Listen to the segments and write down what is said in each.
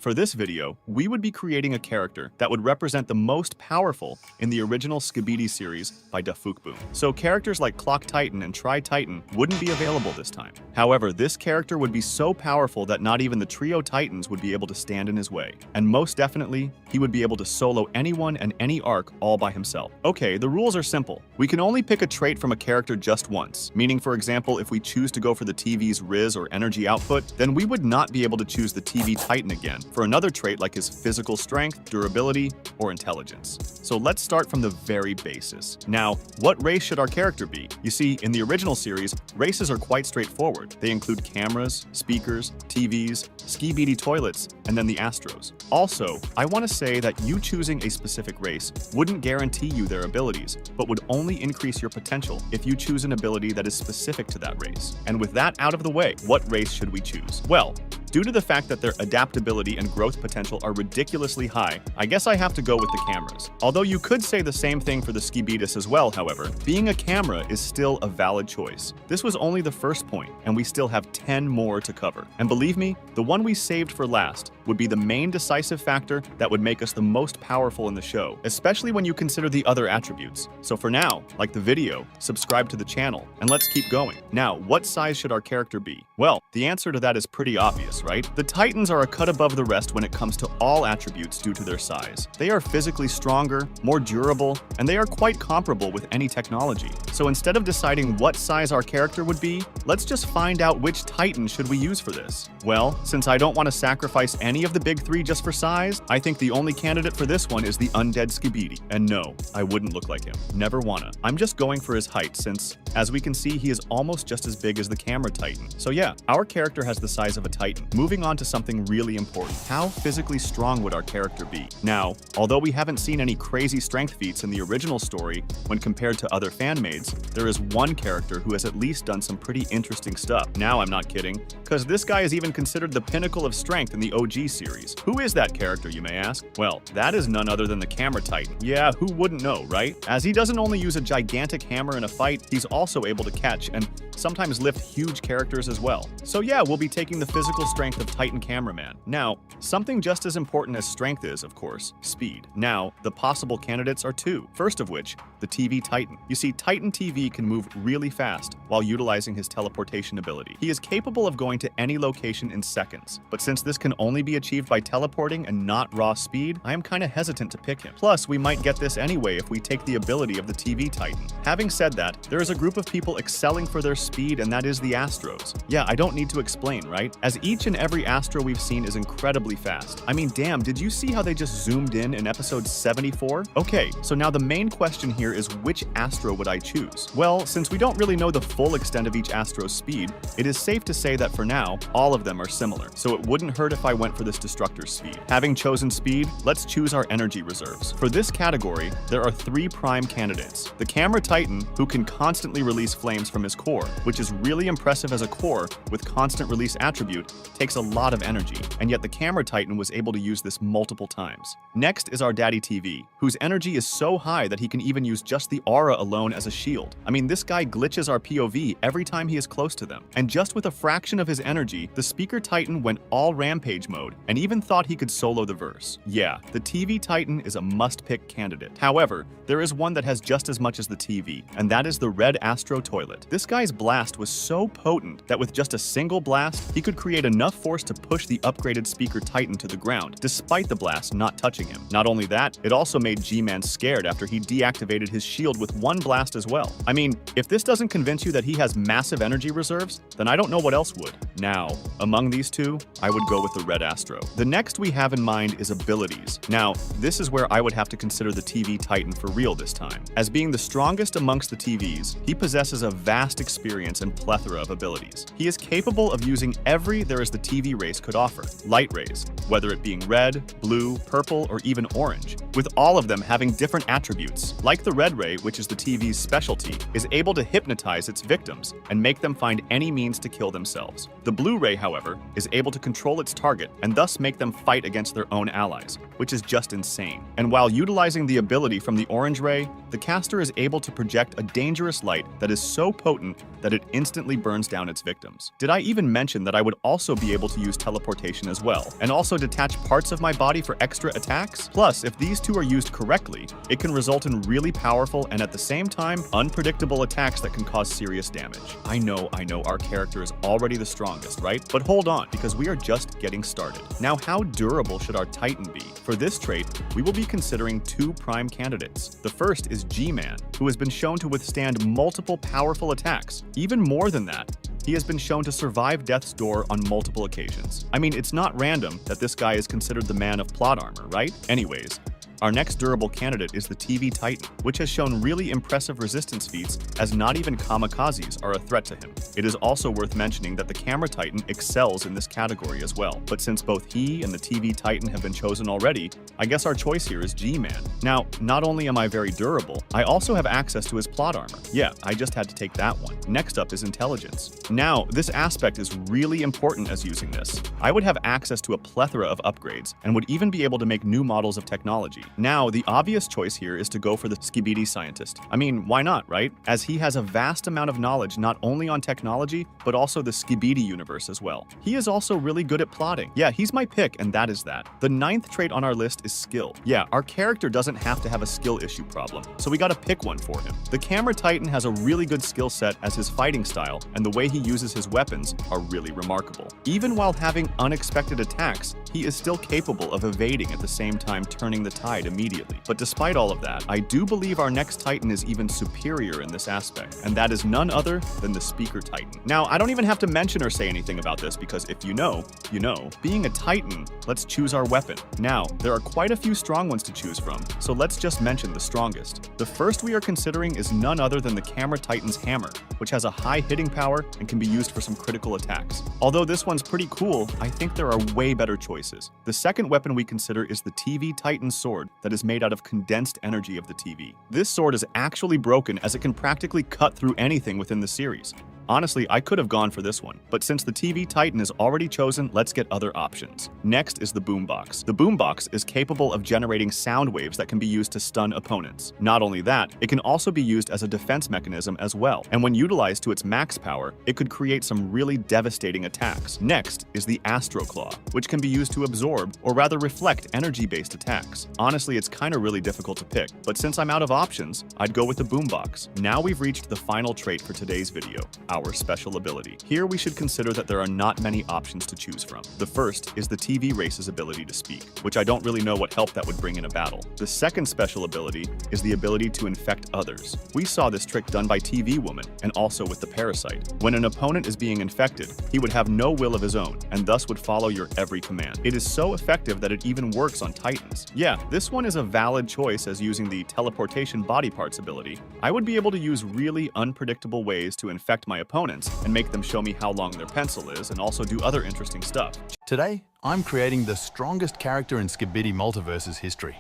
For this video, we would be creating a character that would represent the most powerful in the original Skbidi series by Boom. So characters like Clock Titan and Tri Titan wouldn't be available this time. However, this character would be so powerful that not even the Trio Titans would be able to stand in his way. And most definitely, he would be able to solo anyone and any arc all by himself. Okay, the rules are simple. We can only pick a trait from a character just once, meaning for example, if we choose to go for the TV's Riz or energy output, then we would not be able to choose the TV Titan again for another trait like his physical strength, durability, or intelligence. So let's start from the very basis. Now, what race should our character be? You see, in the original series, races are quite straightforward. They include cameras, speakers, TVs, Skbidi toilets, and then the Astros. Also, I want to say that you choosing a specific race wouldn't guarantee you their abilities, but would only increase your potential if you choose an ability that is specific to that race. And with that out of the way, what race should we choose? Well, due to the fact that their adaptability and growth potential are ridiculously high, I guess I have to go with the cameras. Although you could say the same thing for the Skbidis as well, however, being a camera is still a valid choice. This was only the first point, and we still have 10 more to cover. And believe me, the one we saved for last would be the main decisive factor that would make us the most powerful in the show, especially when you consider the other attributes. So for now, like the video, subscribe to the channel, and let's keep going. Now, what size should our character be? Well, the answer to that is pretty obvious, right? The Titans are a cut above the rest when it comes to all attributes due to their size. They are physically stronger, more durable, and they are quite comparable with any technology. So instead of deciding what size our character would be, let's just find out which Titan should we use for this. Well, since I don't want to sacrifice any of the big three just for size, I think the only candidate for this one is the undead Skbidi. And no, I wouldn't look like him. Never wanna. I'm just going for his height since, as we can see, he is almost just as big as the camera Titan. So yeah, our character has the size of a Titan. Moving on to something really important. How physically strong would our character be? Now, although we haven't seen any crazy strength feats in the original story when compared to other fan-mades, there is one character who has at least done some pretty interesting stuff. Now I'm not kidding, because this guy is even considered the pinnacle of strength in the OG series. Who is that character, you may ask? Well, that is none other than the camera Titan. Yeah, who wouldn't know, right? As he doesn't only use a gigantic hammer in a fight, he's also able to catch and sometimes lift huge characters as well. So yeah, we'll be taking the physical strength of Titan Cameraman. Now, something just as important as strength is, of course, speed. Now, the possible candidates are two. First of which, the TV Titan. You see, Titan TV can move really fast while utilizing his teleportation ability. He is capable of going to any location in seconds, but since this can only be achieved by teleporting and not raw speed, I am kinda hesitant to pick him. Plus, we might get this anyway if we take the ability of the TV Titan. Having said that, there is a group of people excelling for their speed, and that is the Astros. Yeah, I don't need to explain, right? As each and every Astro we've seen is incredibly fast. I mean, damn, did you see how they just zoomed in episode 74? Okay, so now the main question here is which Astro would I choose? Well, since we don't really know the full extent of each Astro's speed, it is safe to say that for now, all of them are similar, so it wouldn't hurt if I went for this Destructor's speed. Having chosen speed, let's choose our energy reserves. For this category, there are three prime candidates. The Camera Titan, who can constantly release flames from his core, which is really impressive as a core with constant release attribute, takes a lot of energy, and yet the Camera Titan was able to use this multiple times. Next is our Daddy TV, whose energy is so high that he can even use just the aura alone as a shield. I mean, this guy glitches our POV every time he is close to them. And just with a fraction of his energy, the Speaker Titan went all rampage mode and even thought he could solo the verse. Yeah, the TV Titan is a must-pick candidate. However, there is one that has just as much as the TV, and that is the Red Astro Toilet. This guy's blast was so potent that with just a single blast, he could create enough force to push the upgraded Speaker Titan to the ground, despite the blast not touching him. Not only that, it also made G-Man scared after he deactivated his shield with one blast as well. I mean, if this doesn't convince you that he has massive energy reserves, then I don't know what else would. Now, among these two, I would go with the Red Astro. The next we have in mind is abilities. Now, this is where I would have to consider the TV Titan for real this time. As being the strongest amongst the TVs, he possesses a vast experience and plethora of abilities. He is capable of using every there is the TV race could offer. Light rays, whether it being red, blue, purple, or even orange, with all of them having different attributes. Like the red ray, which is the TV's specialty, is able to hypnotize its victims and make them find any means to kill themselves. The blue ray, however, is able to control its target and thus make them fight against their own allies, which is just insane. And while utilizing the ability from the orange ray, the caster is able to project a dangerous light that is so potent that it instantly burns down its victims. Did I even mention that I would also be able to use teleportation as well? And also also detach parts of my body for extra attacks. Plus, if these two are used correctly, it can result in really powerful and at the same time, unpredictable attacks that can cause serious damage. I know, our character is already the strongest, right? But hold on, because we are just getting started. Now, how durable should our Titan be? For this trait, we will be considering two prime candidates. The first is G-Man, who has been shown to withstand multiple powerful attacks. Even more than that, he has been shown to survive death's door on multiple occasions. I mean, it's not random that this guy is considered the man of plot armor, right? Anyways, our next durable candidate is the TV Titan, which has shown really impressive resistance feats as not even kamikazes are a threat to him. It is also worth mentioning that the Camera Titan excels in this category as well, but since both he and the TV Titan have been chosen already, I guess our choice here is G-Man. Now, not only am I very durable, I also have access to his plot armor. Yeah, I just had to take that one. Next up is intelligence. Now, this aspect is really important as using this. I would have access to a plethora of upgrades and would even be able to make new models of technology. Now, the obvious choice here is to go for the Skbidi scientist. I mean, why not, right? As he has a vast amount of knowledge not only on technology, but also the Skbidi universe as well. He is also really good at plotting. Yeah, he's my pick, and that is that. The 9th trait on our list is skill. Yeah, our character doesn't have to have a skill issue problem, so we gotta pick one for him. The Camera Titan has a really good skill set as his fighting style and the way he uses his weapons are really remarkable. Even while having unexpected attacks, he is still capable of evading at the same time turning the tide immediately. But despite all of that, I do believe our next Titan is even superior in this aspect, and that is none other than the Speaker Titan. Now, I don't even have to mention or say anything about this because if you know, you know. Being a Titan, let's choose our weapon. Now, there are quite a few strong ones to choose from, so let's just mention the strongest. The first we are considering is none other than the Camera Titan's hammer, which has a high hitting power and can be used for some critical attacks. Although this one's pretty cool, I think there are way better choices. The second weapon we consider is the TV Titan sword that is made out of condensed energy of the TV. This sword is actually broken as it can practically cut through anything within the series. Honestly, I could have gone for this one, but since the TV Titan is already chosen, let's get other options. Next is the boombox. The boombox is capable of generating sound waves that can be used to stun opponents. Not only that, it can also be used as a defense mechanism as well, and when utilized to its max power, it could create some really devastating attacks. Next is the Astro Claw, which can be used to absorb, or rather reflect energy-based attacks. Honestly, it's kinda really difficult to pick, but since I'm out of options, I'd go with the boombox. Now we've reached the final trait for today's video, our special ability. Here we should consider that there are not many options to choose from. The first is the TV Race's ability to speak, which I don't really know what help that would bring in a battle. The second special ability is the ability to infect others. We saw this trick done by TV Woman and also with the Parasite. When an opponent is being infected, he would have no will of his own and thus would follow your every command. It is so effective that it even works on Titans. Yeah, this one is a valid choice as using the teleportation body parts ability. I would be able to use really unpredictable ways to infect my opponents and make them show me how long their pencil is and also do other interesting stuff. Today, I'm creating the strongest character in Skbidi Multiverse's history.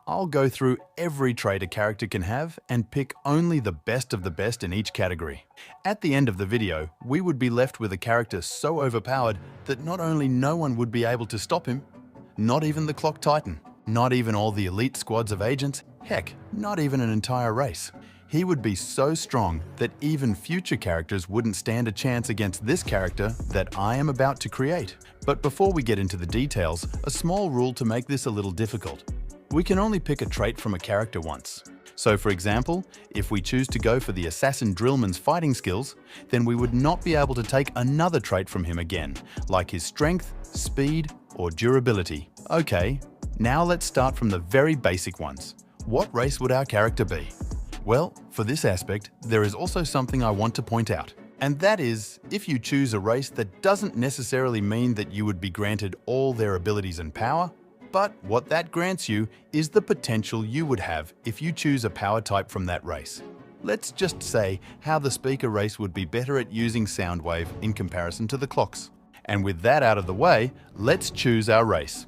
I'll go through every trait a character can have and pick only the best of the best in each category. At the end of the video, we would be left with a character so overpowered that not only no one would be able to stop him, not even the Clock Titan, not even all the elite squads of agents, heck, not even an entire race. He would be so strong that even future characters wouldn't stand a chance against this character that I am about to create. But before we get into the details, a small rule to make this a little difficult. We can only pick a trait from a character once. So for example, if we choose to go for the Assassin Drillman's fighting skills, then we would not be able to take another trait from him again, like his strength, speed, or durability. Okay, now let's start from the very basic ones. What race would our character be? Well, for this aspect, there is also something I want to point out. And that is, if you choose a race, that doesn't necessarily mean that you would be granted all their abilities and power, but what that grants you is the potential you would have if you choose a power type from that race. Let's just say how the Speaker race would be better at using Soundwave in comparison to the Clocks. And with that out of the way, let's choose our race.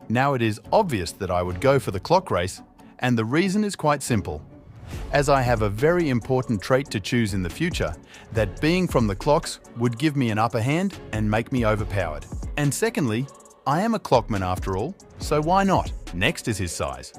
Now it is obvious that I would go for the Clock race, and the reason is quite simple. As I have a very important trait to choose in the future, that being from the Clocks would give me an upper hand and make me overpowered. And secondly, I am a Clockman after all, so why not? Next is his size.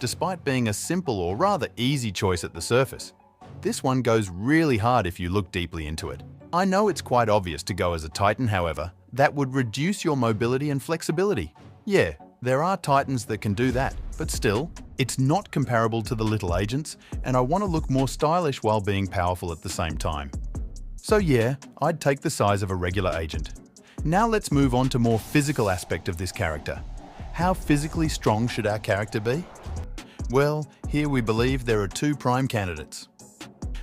Despite being a simple or rather easy choice at the surface, this one goes really hard if you look deeply into it. I know it's quite obvious to go as a Titan, however, that would reduce your mobility and flexibility. Yeah, there are Titans that can do that, but still, it's not comparable to the little agents, and I want to look more stylish while being powerful at the same time. So yeah, I'd take the size of a regular agent. Now let's move on to more physical aspect of this character. How physically strong should our character be? Well, here we believe there are two prime candidates.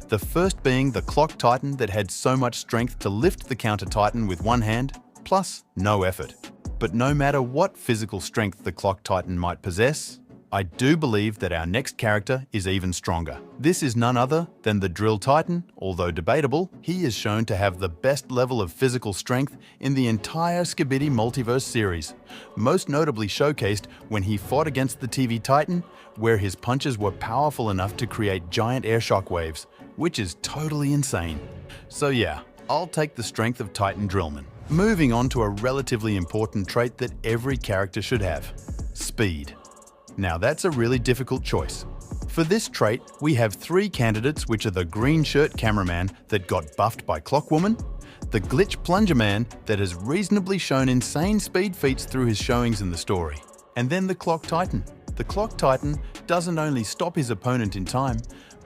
The first being the Clock Titan that had so much strength to lift the Counter Titan with one hand, plus no effort. But no matter what physical strength the Clock Titan might possess, I do believe that our next character is even stronger. This is none other than the Drill Titan. Although debatable, he is shown to have the best level of physical strength in the entire Skbidi multiverse series, most notably showcased when he fought against the TV Titan, where his punches were powerful enough to create giant air shock waves, which is totally insane. So yeah, I'll take the strength of Titan Drillman. Moving on to a relatively important trait that every character should have: speed. Now that's a really difficult choice. For this trait, we have three candidates, which are the green shirt cameraman that got buffed by Clockwoman, the glitch plunger man that has reasonably shown insane speed feats through his showings in the story, and then the Clock Titan. The Clock Titan doesn't only stop his opponent in time,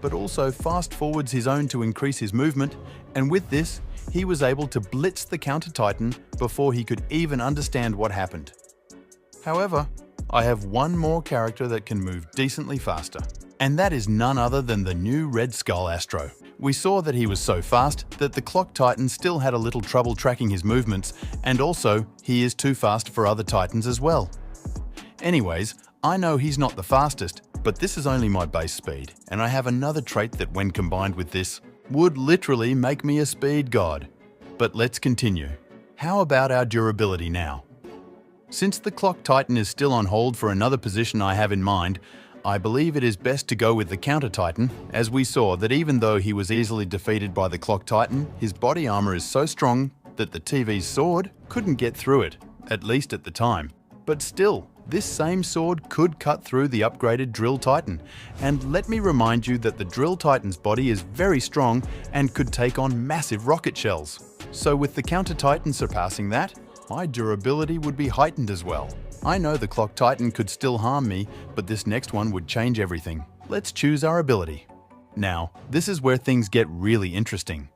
but also fast forwards his own to increase his movement, and with this, he was able to blitz the Counter Titan before he could even understand what happened. However, I have one more character that can move decently faster, and that is none other than the new Red Skull Astro. We saw that he was so fast that the Clock Titan still had a little trouble tracking his movements, and also he is too fast for other Titans as well. Anyways, I know he's not the fastest, but this is only my base speed, and I have another trait that when combined with this, would literally make me a speed god. But let's continue. How about our durability now? Since the Clock Titan is still on hold for another position I have in mind, I believe it is best to go with the Counter Titan, as we saw that even though he was easily defeated by the Clock Titan, his body armor is so strong that the TV's sword couldn't get through it, at least at the time. But still, this same sword could cut through the upgraded Drill Titan, and let me remind you that the Drill Titan's body is very strong and could take on massive rocket shells. So with the Counter Titan surpassing that, my durability would be heightened as well. I know the Clock Titan could still harm me, but this next one would change everything. Let's choose our ability. Now, this is where things get really interesting.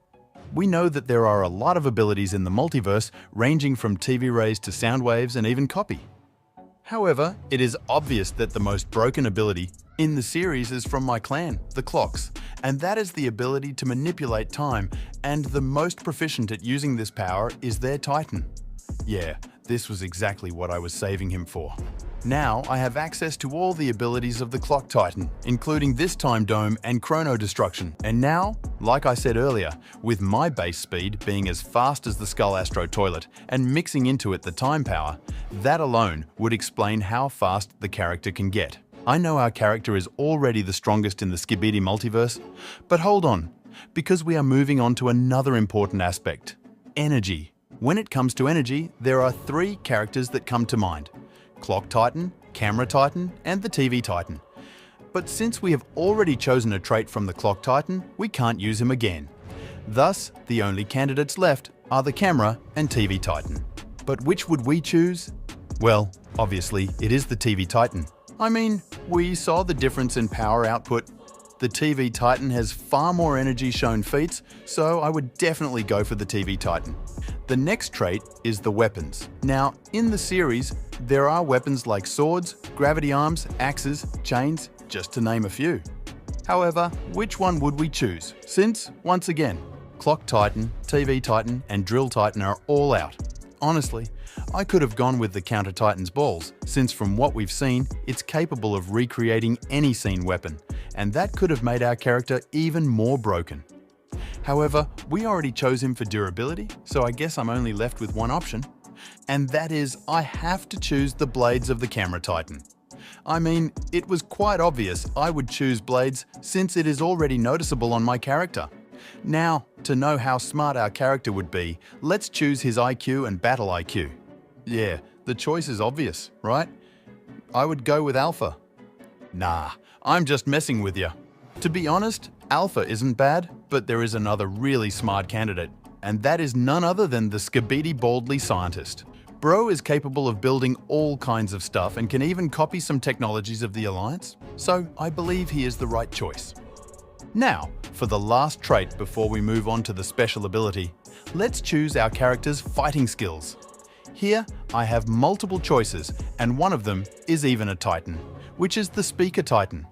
We know that there are a lot of abilities in the multiverse, ranging from TV rays to sound waves and even copy. However, it is obvious that the most broken ability in the series is from my clan, the Clocks, and that is the ability to manipulate time, and the most proficient at using this power is their Titan. Yeah, this was exactly what I was saving him for. Now I have access to all the abilities of the Clock Titan, including this Time Dome and Chrono Destruction. And now, like I said earlier, with my base speed being as fast as the Skull Astro Toilet and mixing into it the Time Power, that alone would explain how fast the character can get. I know our character is already the strongest in the Skbidi multiverse, but hold on, because we are moving on to another important aspect: energy. When it comes to energy, there are three characters that come to mind: Clock Titan, Camera Titan, and the TV Titan. But since we have already chosen a trait from the Clock Titan, we can't use him again. Thus, the only candidates left are the Camera and TV Titan. But which would we choose? Well, obviously, it is the TV Titan. I mean, we saw the difference in power output. The TV Titan has far more energy shown feats, so I would definitely go for the TV Titan. The next trait is the weapons. Now, in the series, there are weapons like swords, gravity arms, axes, chains, just to name a few. However, which one would we choose? Since, once again, Clock Titan, TV Titan, and Drill Titan are all out. Honestly, I could have gone with the Counter Titan's balls, since from what we've seen, it's capable of recreating any scene weapon, and that could have made our character even more broken. However, we already chose him for durability, so I guess I'm only left with one option. And that is, I have to choose the blades of the Camera Titan. I mean, it was quite obvious I would choose blades since it is already noticeable on my character. Now, to know how smart our character would be, let's choose his IQ and battle IQ. Yeah, the choice is obvious, right? I would go with Alpha. Nah, I'm just messing with you. To be honest, Alpha isn't bad, but there is another really smart candidate. and that is none other than the Skbidi Baldly scientist. Bro is capable of building all kinds of stuff and can even copy some technologies of the Alliance, so I believe he is the right choice. Now, for the last trait before we move on to the special ability, let's choose our character's fighting skills. Here, I have multiple choices, and one of them is even a Titan, which is the Speaker Titan.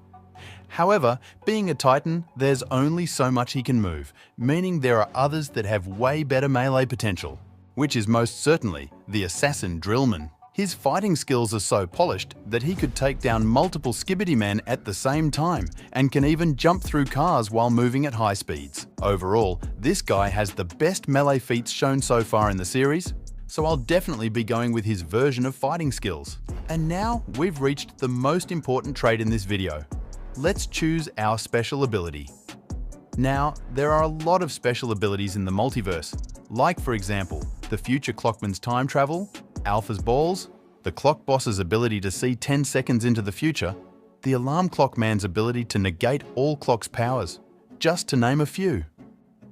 However, being a Titan, there's only so much he can move, meaning there are others that have way better melee potential, which is most certainly the Assassin Drillman. His fighting skills are so polished that he could take down multiple Skbidi men at the same time and can even jump through cars while moving at high speeds. Overall, this guy has the best melee feats shown so far in the series, so I'll definitely be going with his version of fighting skills. And now we've reached the most important trait in this video. Let's choose our special ability. Now, there are a lot of special abilities in the multiverse, like for example, the Future Clockman's time travel, Alpha's balls, the Clock Boss's ability to see 10 seconds into the future, the Alarm Clock Man's ability to negate all clock's powers, just to name a few.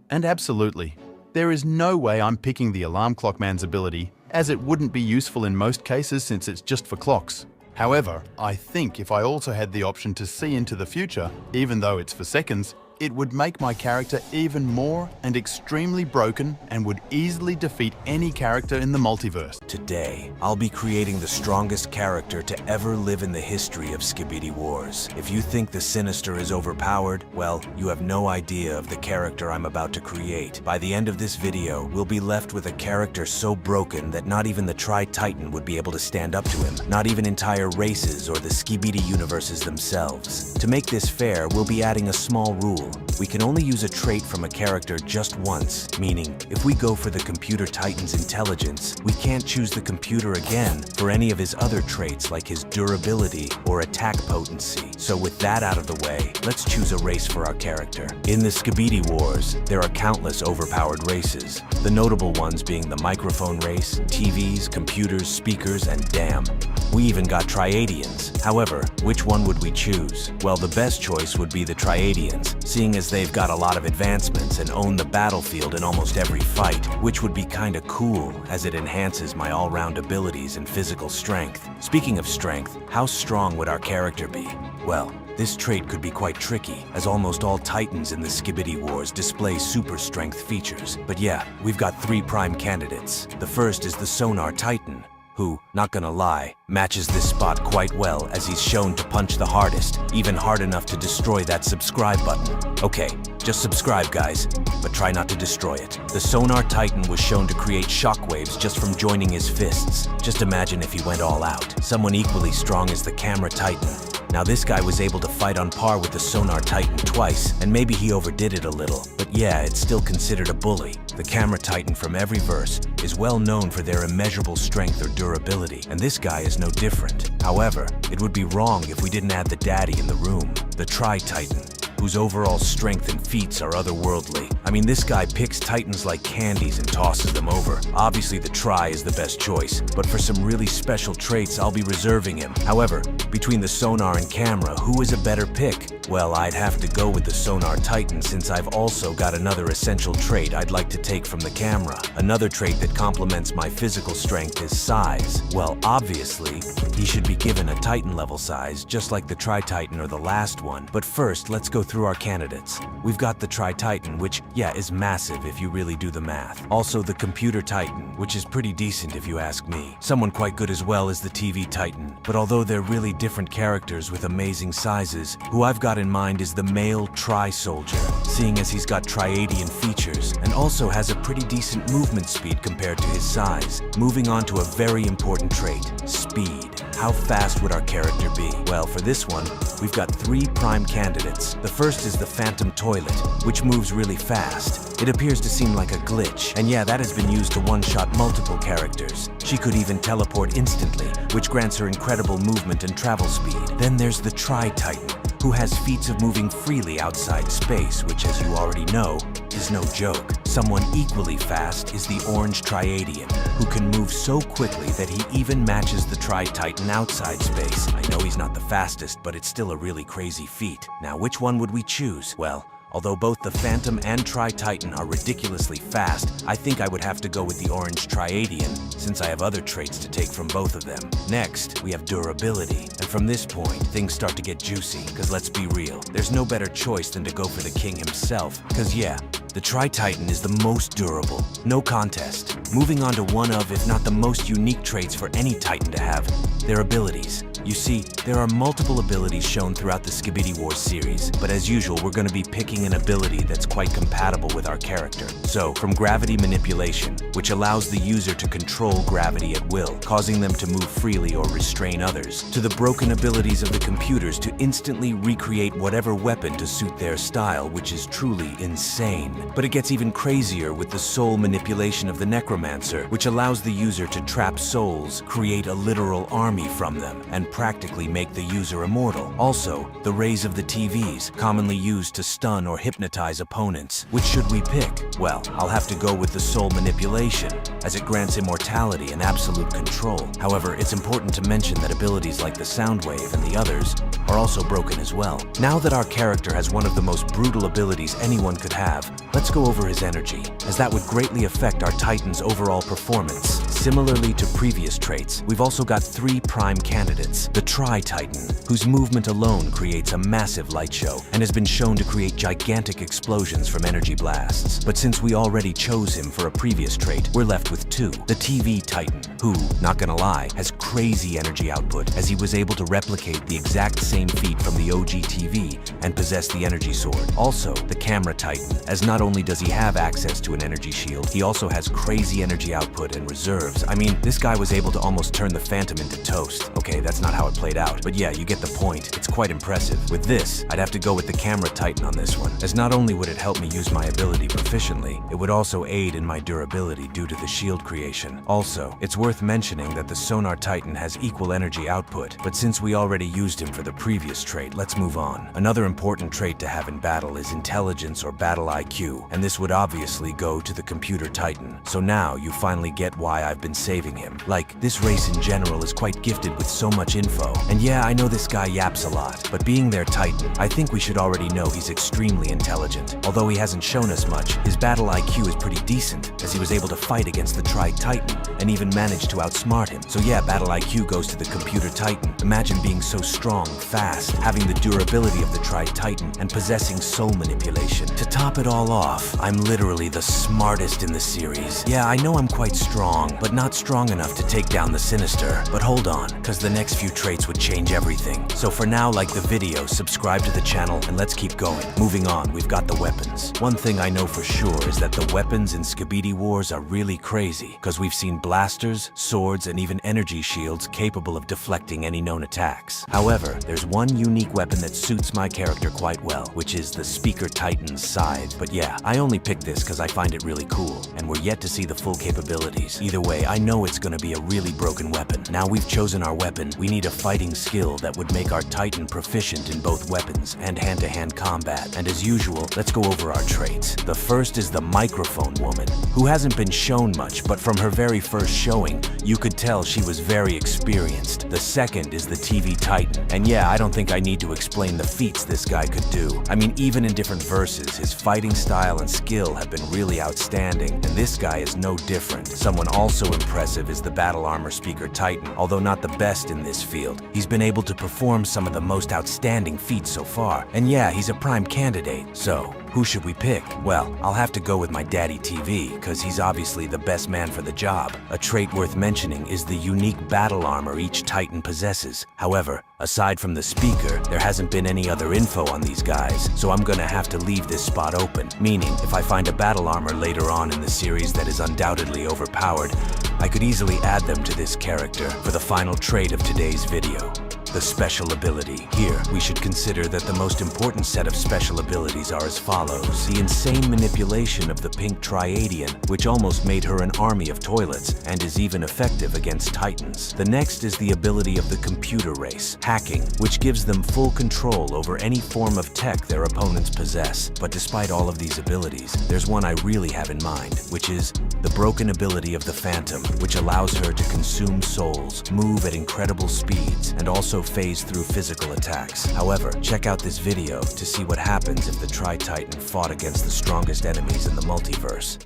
And absolutely, there is no way I'm picking the Alarm Clock Man's ability, as it wouldn't be useful in most cases since it's just for clocks. However, I think if I also had the option to see into the future, even though it's for seconds, it would make my character even more and extremely broken and would easily defeat any character in the multiverse. Today, I'll be creating the strongest character to ever live in the history of Skbidi Wars. If you think the Sinister is overpowered, well, you have no idea of the character I'm about to create. By the end of this video, we'll be left with a character so broken that not even the Tri-Titan would be able to stand up to him, not even entire races or the Skbidi universes themselves. To make this fair, we'll be adding a small rule. We can only use a trait from a character just once, meaning if we go for the Computer Titan's intelligence, we can't choose the computer again for any of his other traits like his durability or attack potency. So with that out of the way, let's choose a race for our character. In the Skbidi Wars, there are countless overpowered races, the notable ones being the microphone race, TVs, computers, speakers, and damn, we even got Triadians. However, which one would we choose? Well, the best choice would be the Triadians, seeing as they've got a lot of advancements and own the battlefield in almost every fight, which would be kinda cool as it enhances my all-round abilities and physical strength. Speaking of strength, how strong would our character be? Well, this trait could be quite tricky, as almost all Titans in the Skbidi Wars display super strength features. But yeah, we've got 3 prime candidates. The first is the Sonar Titan, who, not gonna lie, matches this spot quite well as he's shown to punch the hardest, even hard enough to destroy that subscribe button. Okay, just subscribe guys, but try not to destroy it. The Sonar Titan was shown to create shockwaves just from joining his fists. Just imagine if he went all out. Someone equally strong as the Camera Titan. Now this guy was able to fight on par with the Sonar Titan twice, and maybe he overdid it a little, but yeah, it's still considered a bully. The Camera Titan from every verse is well known for their immeasurable strength or durability, and this guy is no different. However, it would be wrong if we didn't add the daddy in the room, the Tri-Titan, whose overall strength and feats are otherworldly. I mean, this guy picks Titans like candies and tosses them over. Obviously, the Tri is the best choice, but for some really special traits, I'll be reserving him. However, between the Sonar and Camera, who is a better pick? Well, I'd have to go with the Sonar Titan since I've also got another essential trait I'd like to take from the Camera. Another trait that complements my physical strength is size. Well, obviously, he should be given a Titan level size, just like the Tri-Titan or the last one. But first, let's go through our candidates. We've got the Tri-Titan, which, yeah, is massive if you really do the math. Also the Computer Titan, which is pretty decent if you ask me. Someone quite good as well is the TV Titan. But although they're really different characters with amazing sizes, who I've got in mind is the male Tri-Soldier, seeing as he's got Triadian features and also has a pretty decent movement speed compared to his size. Moving on to a very important trait, speed. How fast would our character be? Well, for this one, we've got 3 prime candidates. The first is the Phantom Toilet, which moves really fast. It appears to seem like a glitch, and yeah, that has been used to one-shot multiple characters. She could even teleport instantly, which grants her incredible movement and travel speed. Then there's the Tri-Titan, who has feats of moving freely outside space, which, as you already know, is no joke. Someone equally fast is the Orange Triadian, who can move so quickly that he even matches the Tri-Titan outside space. I know he's not the fastest, but it's still a really crazy feat. Now, which one would we choose? Well, Although both the Phantom and Tri-Titan are ridiculously fast, I think I would have to go with the orange Triadian, since I have other traits to take from both of them. Next, we have durability, and from this point, things start to get juicy, because let's be real, there's no better choice than to go for the king himself, because yeah, the Tri-Titan is the most durable, no contest. Moving on to one of, if not the most unique traits for any Titan to have, their abilities. You see, there are multiple abilities shown throughout the Skbidi Wars series, but as usual, we're going to be picking an ability that's quite compatible with our character. So, from gravity manipulation, which allows the user to control gravity at will, causing them to move freely or restrain others, to the broken abilities of the computers to instantly recreate whatever weapon to suit their style, which is truly insane. But it gets even crazier with the soul manipulation of the Necromancer, which allows the user to trap souls, create a literal army from them, and practically make the user immortal. Also, the rays of the TVs, commonly used to stun or hypnotize opponents. Which should we pick? Well, I'll have to go with the soul manipulation, as it grants immortality and absolute control. However, it's important to mention that abilities like the Soundwave and the others are also broken as well. Now that our character has one of the most brutal abilities anyone could have, let's go over his energy, as that would greatly affect our Titan's overall performance. Similarly to previous traits, we've also got 3 prime candidates. The Tri-Titan, whose movement alone creates a massive light show and has been shown to create gigantic explosions from energy blasts. But since we already chose him for a previous trait, we're left with 2. The TV Titan, who, not gonna lie, has crazy energy output, as he was able to replicate the exact same feat from the OG TV and possess the energy sword. Also, the Camera Titan, as not only does he have access to an energy shield, he also has crazy energy output and reserves. I mean, this guy was able to almost turn the Phantom into toast. Okay, that's not how it played out, but yeah, you get the point. It's quite impressive. With this, I'd have to go with the Camera Titan on this one, as not only would it help me use my ability proficiently, it would also aid in my durability due to the shield creation. Also, it's worth mentioning that the Sonar Titan has equal energy output, but since we already used him for the previous trait, let's move on. Another important trait to have in battle is intelligence or battle IQ, and this would obviously go to the Computer Titan. So now you finally get why I've been saving him. Like, this race in general is quite gifted with so much info. And yeah, I know this guy yaps a lot, but being their Titan, I think we should already know he's extremely intelligent. Although he hasn't shown us much, his battle IQ is pretty decent, as he was able to fight against the Tri-Titan and even managed to outsmart him. So yeah, battle IQ goes to the Computer Titan. Imagine being so strong, fast, having the durability of the Tri-Titan, and possessing soul manipulation. To top it all off, I'm literally the smartest in the series. Yeah, I know I'm quite strong, but not strong enough to take down the Sinister. But hold on, because the next few traits would change everything. So for now, like the video, subscribe to the channel, and let's keep going. Moving on, we've got the weapons. One thing I know for sure is that the weapons in Skbidi Wars are really crazy, because we've seen blasters, swords, and even energy shields capable of deflecting any known attacks. However, there's one unique weapon that suits my character quite well, which is the Speaker Titan's Scythe. But yeah, I only picked this because I find it really cool, and we're yet to see the full capabilities. Either way, I know it's gonna be a really broken weapon. Now we've chosen our weapon, we need a fighting skill that would make our Titan proficient in both weapons and hand-to-hand combat. And as usual, let's go over our traits. The first is the Microphone Woman, who hasn't been shown much, but from her very first showing, you could tell she was very experienced. The second is the TV Titan, and yeah, I don't think I need to explain the feats this guy could do. I mean, even in different verses, his fighting style and skill have been really outstanding, and this guy is no different. Someone also impressive is the Battle Armor Speaker Titan. Although not the best in this field, he's been able to perform some of the most outstanding feats so far. And yeah, he's a prime candidate. So, who should we pick? Well, I'll have to go with my daddy TV, because he's obviously the best man for the job. A trait worth mentioning is the unique battle armor each Titan possesses. However, aside from the speaker, there hasn't been any other info on these guys, so I'm gonna have to leave this spot open. Meaning, if I find a battle armor later on in the series that is undoubtedly overpowered, I could easily add them to this character for the final trait of today's video. The special ability. Here, we should consider that the most important set of special abilities are as follows. The insane manipulation of the pink Triadian, which almost made her an army of toilets, and is even effective against Titans. The next is the ability of the computer race, hacking, which gives them full control over any form of tech their opponents possess. But despite all of these abilities, there's one I really have in mind, which is the broken ability of the Phantom, which allows her to consume souls, move at incredible speeds, and also phase through physical attacks. However, check out this video to see what happens if the Tri-Titan fought against the strongest enemies in the multiverse.